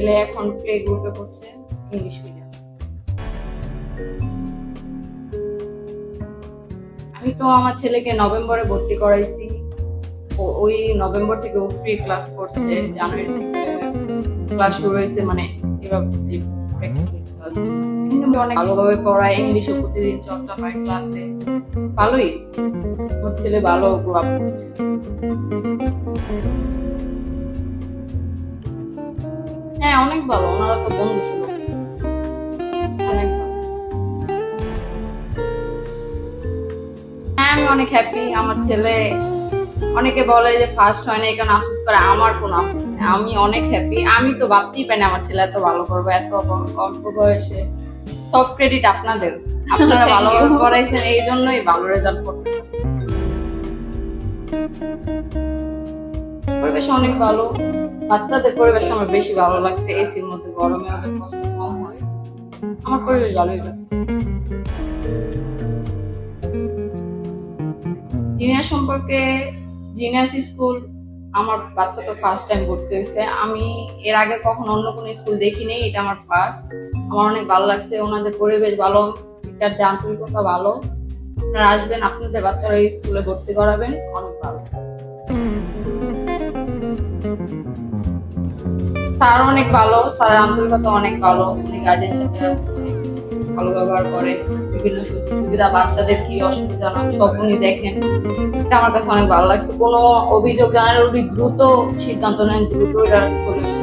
ছেলে এখন প্লে গ্রুপে পড়ছে, ইংলিশ মিডিয়াম। আমি তো আমার ছেলেকে নভেম্বরে ভর্তি করাইছি, ওই নভেম্বর থেকে ও ফ্রি ক্লাস করছে, জানুয়ারি থেকে ক্লাস শুরু হয়েছে, মানে এবার যে ক্লাস অনেক ভালোভাবে পড়ায়, ইংলিশও প্রতিদিন চর্চা হয় ক্লাসে, ভালোই আমার ছেলে ভালো গ্রো আপ করছে। হ্যাঁ অনেক ভালো, ওনারা তো বন্ধু ছিল, অনেক ভালো। হ্যাঁ আমি অনেক হ্যাপি, আমার ছেলে অনেকে বলে যে ফার্স্ট হয় না কেন আফসোস করে, আমার কোনো আফসোস নেই, আমি অনেক হ্যাপি। আমি তো ভাবতেই পারি না আমার ছেলে এত ভালো করবে, এত অল্প বয়সে। সব ক্রেডিট আপনাদের, আপনারা ভালোভাবে করাইছেন, এই জন্যই ভালো রেজাল্ট করতে পারছেন। পরিবেশ অনেক ভালো, বাচ্চাদের পরিবেশটা আমার বেশি ভালো লাগছে, এসির মধ্যে গরমে অনেক কষ্ট কম হয়, আমার পরিবেশ ভালোই লাগছে। জিনিয়াস সম্পর্কে, জিনিয়াস স্কুল আমার বাচ্চা তো ফার্স্ট টাইম ভর্তি হয়েছে, আমি এর আগে কখনো অন্য কোনো স্কুল দেখিনি, এটা আমার ফার্স্ট। আমার অনেক ভালো লাগছে, ওনাদের পরিবেশ ভালো, টিচারদের আন্তরিকতা ভালো। আপনারা আসবেন, আপনাদের বাচ্চারা এই স্কুলে ভর্তি করাবেন, অনেক ভালো। স্যার অনেক ভালো, স্যারের আন্তরিকতা অনেক ভালো, উনি গার্ডিয়ান সাথে অনেক ভালো ব্যবহার করে, বিভিন্ন সুযোগ সুবিধা, বাচ্চাদের কি অসুবিধা না সব উনি দেখেন, এটা আমার কাছে অনেক ভালো লাগছে। কোনো অভিযোগ জানালে উনি দ্রুত সিদ্ধান্ত নেন, দ্রুত এটা সলিউশন